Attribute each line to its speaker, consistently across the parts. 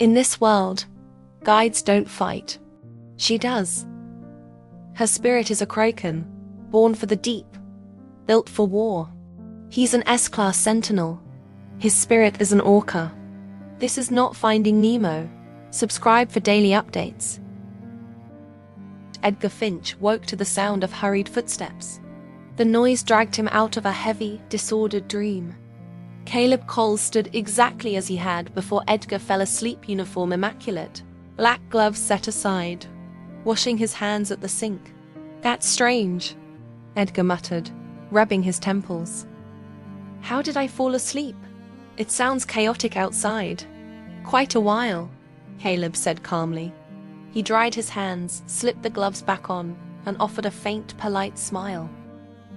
Speaker 1: In this world, guides don't fight. She does. Her spirit is a kraken, born for the deep, built for war. He's an S-class sentinel. His spirit is an orca. This is not Finding Nemo. Subscribe for daily updates. Edgar Finch woke to the sound of hurried footsteps. The noise dragged him out of a heavy, disordered dream. Caleb Cole stood exactly as he had before Edgar fell asleep, uniform immaculate, black gloves set aside, washing his hands at the sink. "That's strange," Edgar muttered, rubbing his temples. "How did I fall asleep? It sounds chaotic outside." "Quite a while," Caleb said calmly. He dried his hands, slipped the gloves back on, and offered a faint, polite smile.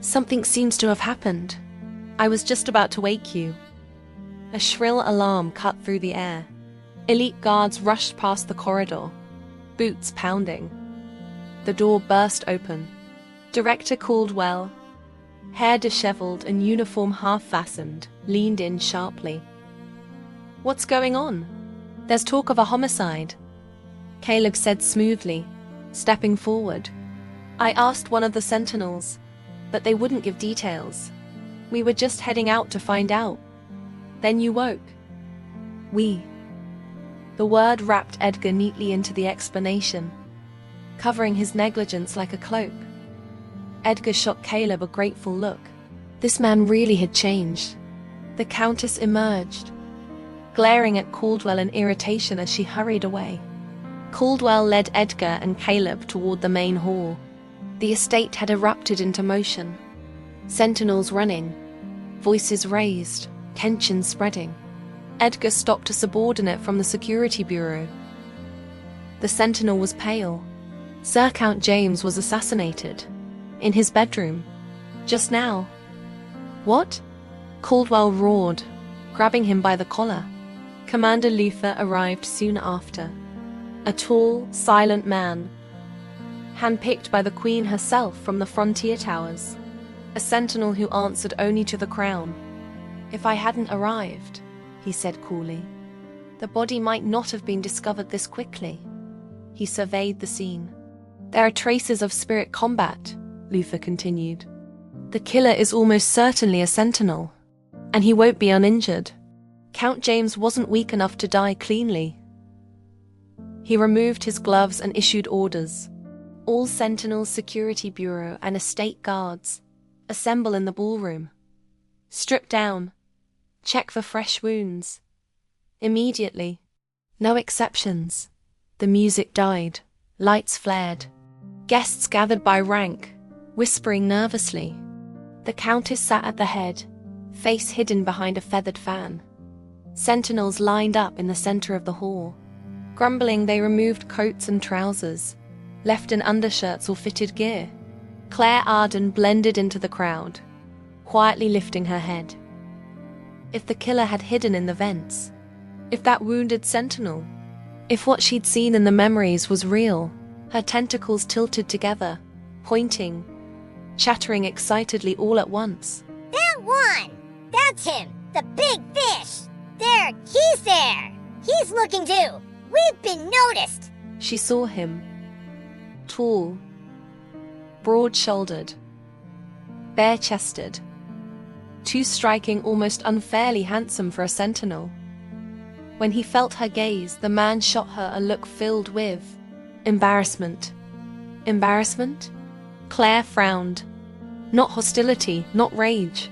Speaker 1: "Something seems to have happened. I was just about to wake you." A shrill alarm cut through the air. Elite guards rushed past the corridor, boots pounding. The door burst open. Director Caldwell, hair disheveled and uniform half-fastened, leaned in sharply. "What's going on?" "There's talk of a homicide," Caleb said smoothly, stepping forward. "I asked one of the Sentinels, but they wouldn't give details. We were just heading out to find out. Then you woke." "We." The word wrapped Edgar neatly into the explanation, covering his negligence like a cloak. Edgar shot Caleb a grateful look. This man really had changed. The Countess emerged, glaring at Caldwell in irritation as she hurried away. Caldwell led Edgar and Caleb toward the main hall. The estate had erupted into motion. Sentinels running, voices raised, tension spreading. Edgar stopped a subordinate from the security bureau. The sentinel was pale. Sir Count James was assassinated. In his bedroom. Just now. "What?" Caldwell roared, grabbing him by the collar. Commander Luther arrived soon after. A tall, silent man, handpicked by the Queen herself from the frontier towers. A sentinel who answered only to the crown. "If I hadn't arrived," he said coolly, "the body might not have been discovered this quickly." He surveyed the scene. "There are traces of spirit combat," Luther continued. "The killer is almost certainly a sentinel, and he won't be uninjured. Count James wasn't weak enough to die cleanly." He removed his gloves and issued orders. "All Sentinels, Security Bureau, and estate guards, assemble in the ballroom. Strip down. Check for fresh wounds. Immediately. No exceptions." The music died. Lights flared. Guests gathered by rank, whispering nervously. The Countess sat at the head, face hidden behind a feathered fan. Sentinels lined up in the center of the hall. Grumbling, they removed coats and trousers, left in undershirts or fitted gear. Claire Arden blended into the crowd, quietly lifting her head. If the killer had hidden in the vents, if that wounded sentinel, if what she'd seen in the memories was real, her tentacles tilted together, pointing, chattering excitedly all at once.
Speaker 2: "That one! That's him! The big fish! There! He's there! He's looking too! We've been noticed!"
Speaker 1: She saw him. Tall, broad-shouldered, bare-chested. Too striking, almost unfairly handsome for a sentinel. When he felt her gaze, the man shot her a look filled with embarrassment. Embarrassment? Claire frowned. Not hostility, not rage.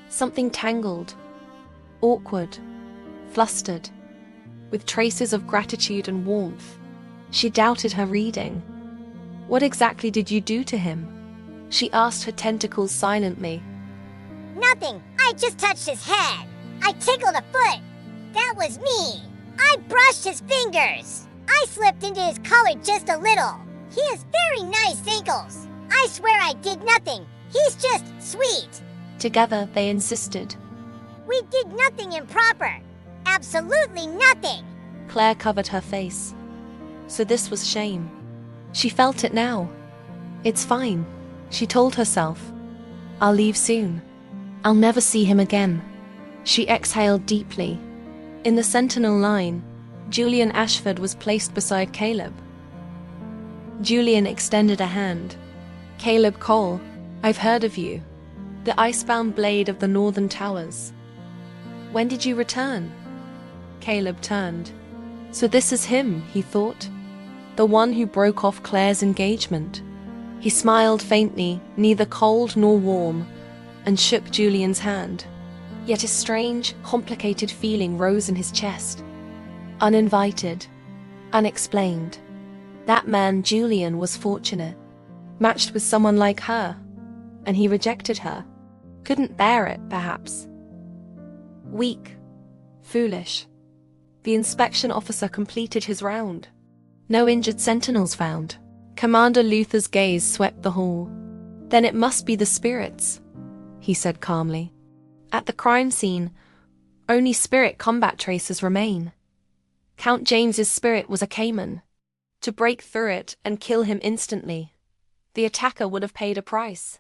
Speaker 1: Something tangled, awkward, flustered, with traces of gratitude and warmth. She doubted her reading. "What exactly did you do to him?" she asked her tentacles silently.
Speaker 2: "Nothing. I just touched his head. I tickled a foot. That was me. I brushed his fingers. I slipped into his collar just a little. He has very nice ankles. I swear I did nothing. He's just sweet."
Speaker 1: Together, they insisted.
Speaker 2: "We did nothing improper. Absolutely nothing."
Speaker 1: Claire covered her face. So this was shame. She felt it now. "It's fine," she told herself. "I'll leave soon. I'll never see him again." She exhaled deeply. In the sentinel line, Julian Ashford was placed beside Caleb. Julian extended a hand. "Caleb Cole, I've heard of you. The icebound blade of the Northern Towers. When did you return?" Caleb turned. So this is him, he thought. The one who broke off Claire's engagement. He smiled faintly, neither cold nor warm, and shook Julian's hand. Yet a strange, complicated feeling rose in his chest. Uninvited, unexplained. That man, Julian, was fortunate. Matched with someone like her. And he rejected her. Couldn't bear it, perhaps. Weak. Foolish. The inspection officer completed his round. No injured sentinels found. Commander Luther's gaze swept the hall. "Then it must be the spirits," he said calmly. "At the crime scene, only spirit combat traces remain. Count James's spirit was a Cayman. To break through it and kill him instantly, the attacker would have paid a price.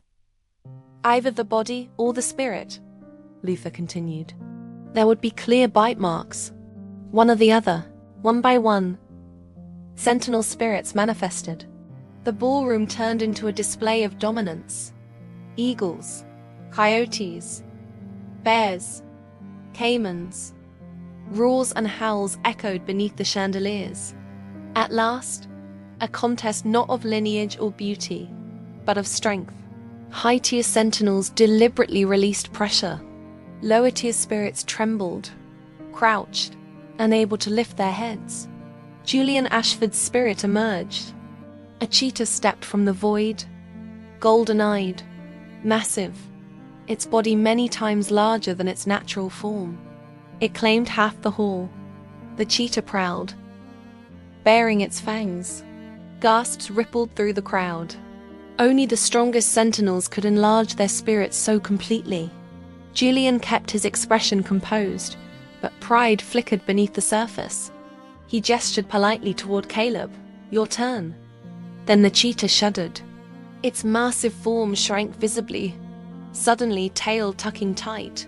Speaker 1: Either the body or the spirit," Luther continued. "There would be clear bite marks. One or the other, one by one. Sentinel spirits manifested. The ballroom turned into a display of dominance. Eagles, coyotes, bears, caimans. Roars and howls echoed beneath the chandeliers. At last, a contest not of lineage or beauty, but of strength. High-tier sentinels deliberately released pressure. Lower-tier spirits trembled, crouched, unable to lift their heads. Julian Ashford's spirit emerged. A cheetah stepped from the void, golden-eyed, massive, its body many times larger than its natural form. It claimed half the hall. The cheetah prowled, baring its fangs. Gasps rippled through the crowd. Only the strongest sentinels could enlarge their spirits so completely. Julian kept his expression composed, but pride flickered beneath the surface. He gestured politely toward Caleb. "Your turn." Then the cheetah shuddered. Its massive form shrank visibly, suddenly tail tucking tight.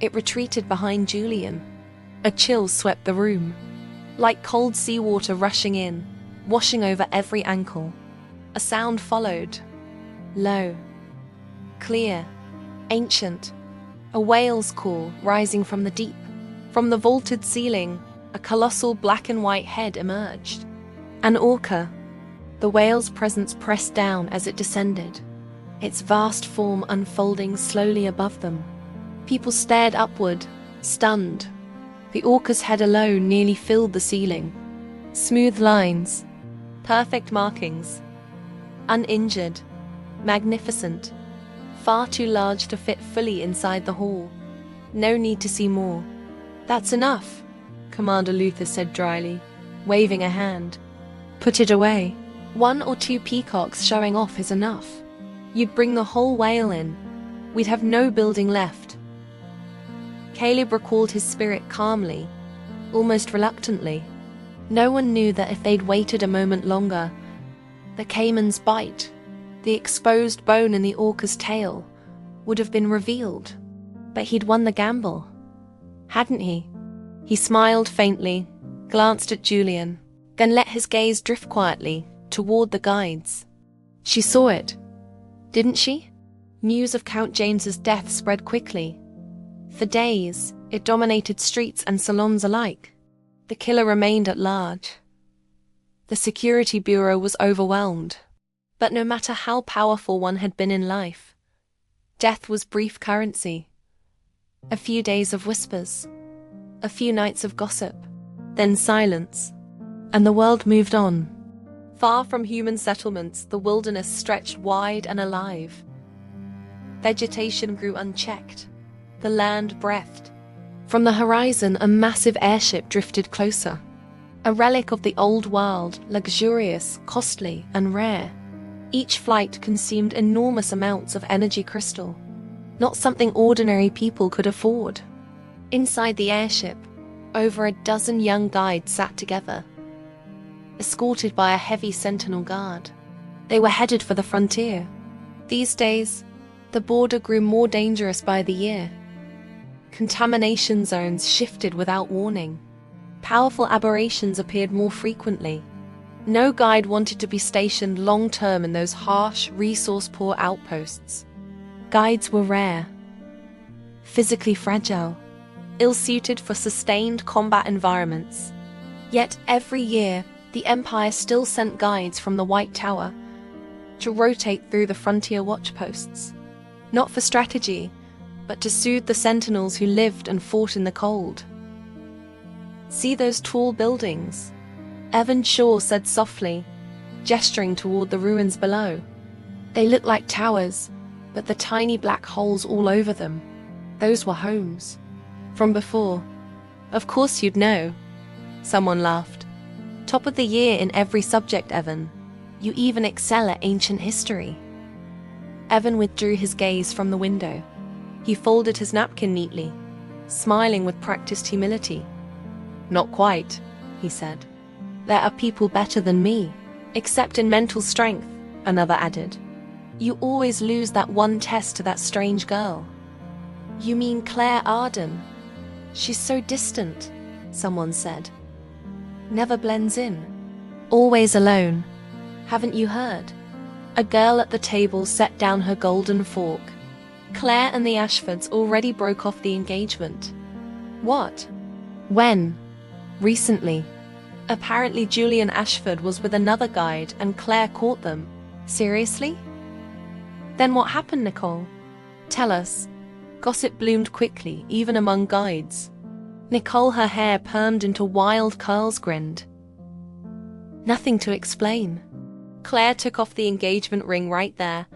Speaker 1: It retreated behind Julian. A chill swept the room, like cold seawater rushing in, washing over every ankle. A sound followed. Low, clear, ancient. A whale's call rising from the deep. From the vaulted ceiling, a colossal black and white head emerged. An orca. The whale's presence pressed down as it descended, its vast form unfolding slowly above them. People stared upward, stunned. The orca's head alone nearly filled the ceiling. Smooth lines, perfect markings. Uninjured, magnificent, far too large to fit fully inside the hall. No need to see more. "That's enough," Commander Luther said dryly, waving a hand. "Put it away. 1 or 2 peacocks showing off is enough. You'd bring the whole whale in. We'd have no building left." Caleb recalled his spirit calmly, almost reluctantly. No one knew that if they'd waited a moment longer, the caiman's bite, the exposed bone in the orca's tail, would have been revealed. But he'd won the gamble, hadn't he? He smiled faintly, glanced at Julian, then let his gaze drift quietly toward the guides. She saw it, didn't she? News of Count James's death spread quickly. For days, it dominated streets and salons alike. The killer remained at large. The security bureau was overwhelmed. But no matter how powerful one had been in life, death was brief currency. A few days of whispers, a few nights of gossip, then silence, and the world moved on. Far from human settlements, the wilderness stretched wide and alive. Vegetation grew unchecked, the land breathed. From the horizon, a massive airship drifted closer. A relic of the old world, luxurious, costly, and rare. Each flight consumed enormous amounts of energy crystal, not something ordinary people could afford. Inside the airship, over a dozen young guides sat together, escorted by a heavy sentinel guard. They were headed for the frontier. These days, the border grew more dangerous by the year. Contamination zones shifted without warning. Powerful aberrations appeared more frequently. No guide wanted to be stationed long-term in those harsh, resource-poor outposts. Guides were rare, physically fragile, ill-suited for sustained combat environments. Yet every year, the Empire still sent guides from the White Tower to rotate through the frontier watchposts. Not for strategy, but to soothe the Sentinels who lived and fought in the cold. "See those tall buildings?" Evan Shaw said softly, gesturing toward the ruins below. "They look like towers, but the tiny black holes all over them. Those were homes. From before." "Of course you'd know." Someone laughed. "Top of the year in every subject, Evan. You even excel at ancient history." Evan withdrew his gaze from the window. He folded his napkin neatly, smiling with practiced humility. "Not quite," he said. "There are people better than me, except in mental strength," another added. "You always lose that one test to that strange girl." "You mean Claire Arden? She's so distant," someone said. "Never blends in. Always alone. Haven't you heard?" A girl at the table set down her golden fork. "Claire and the Ashfords already broke off the engagement." "What? When?" "Recently. Apparently Julian Ashford was with another guide and Claire caught them." "Seriously? Then what happened, Nicole? Tell us." Gossip bloomed quickly, even among guides. Nicole, her hair permed into wild curls, grinned. "Nothing to explain. Claire took off the engagement ring right there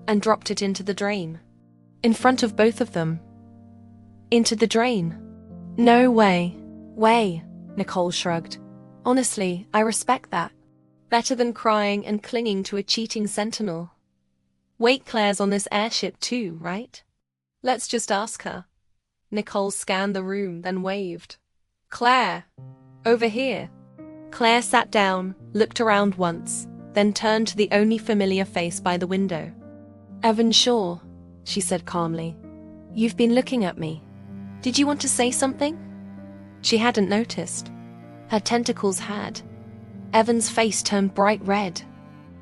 Speaker 1: and dropped it into the drain. In front of both of them. Into the drain." "No way." "Way," Nicole shrugged. "Honestly, I respect that. Better than crying and clinging to a cheating Sentinel. Wait, Claire's on this airship too, right? Let's just ask her." Nicole scanned the room, then waved. "Claire, over here." Claire sat down, looked around once, then turned to the only familiar face by the window. "Evan Shaw," she said calmly. "You've been looking at me. Did you want to say something?" She hadn't noticed. Her tentacles had. Evan's face turned bright red.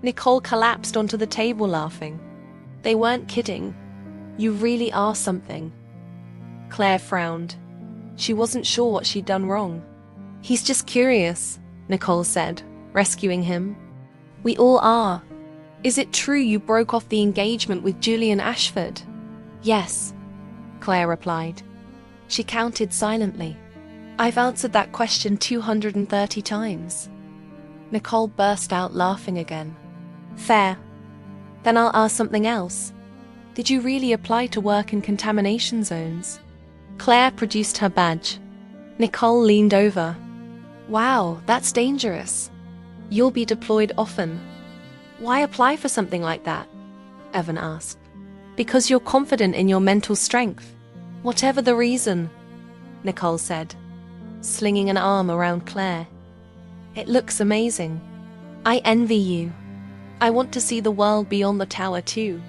Speaker 1: Nicole collapsed onto the table laughing. "They weren't kidding. You really are something." Claire frowned. She wasn't sure what she'd done wrong. "He's just curious," Nicole said, rescuing him. "We all are. Is it true you broke off the engagement with Julian Ashford?" "Yes," Claire replied. She counted silently. "I've answered that question 230 times. Nicole burst out laughing again. "Fair. Then I'll ask something else. Did you really apply to work in contamination zones?" Claire produced her badge. Nicole leaned over. "Wow, that's dangerous. You'll be deployed often." "Why apply for something like that?" Evan asked. "Because you're confident in your mental strength. Whatever the reason," Nicole said, slinging an arm around Claire. "It looks amazing. I envy you. I want to see the world beyond the tower too.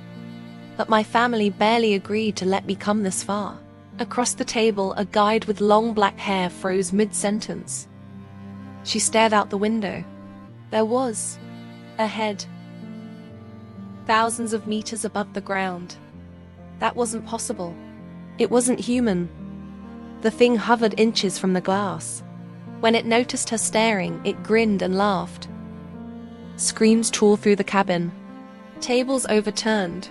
Speaker 1: But my family barely agreed to let me come this far." Across the table, a guide with long black hair froze mid-sentence. She stared out the window. There was, ahead, thousands of meters above the ground. That wasn't possible. It wasn't human. The thing hovered inches from the glass. When it noticed her staring, it grinned and laughed. Screams tore through the cabin. Tables overturned.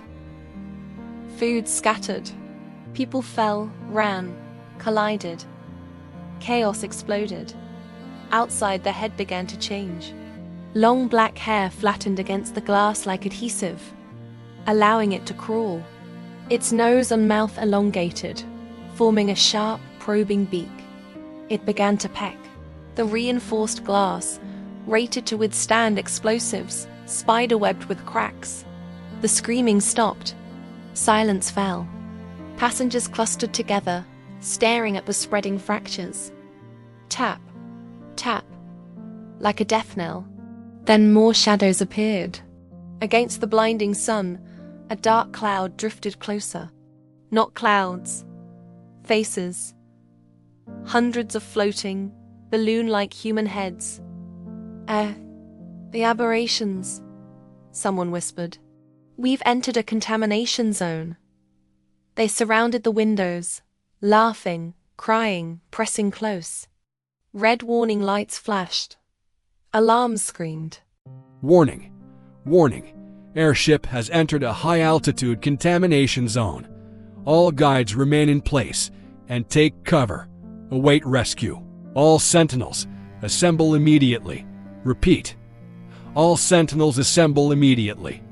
Speaker 1: Food scattered. People fell, ran, collided. Chaos exploded. Outside, the head began to change. Long black hair flattened against the glass like adhesive, allowing it to crawl. Its nose and mouth elongated, forming a sharp, probing beak. It began to peck. The reinforced glass, rated to withstand explosives, spiderwebbed with cracks. The screaming stopped. Silence fell. Passengers clustered together, staring at the spreading fractures. Tap, tap, like a death knell. Then more shadows appeared. Against the blinding sun, a dark cloud drifted closer. Not clouds, faces. Hundreds of floating, balloon-like human heads. The aberrations, someone whispered. We've entered a contamination zone. They surrounded the windows, laughing, crying, pressing close. Red warning lights flashed. Alarms screamed.
Speaker 3: Warning! Warning! Airship has entered a high-altitude contamination zone. All guides remain in place and take cover. Await rescue. All Sentinels, assemble immediately. Repeat. All Sentinels assemble immediately.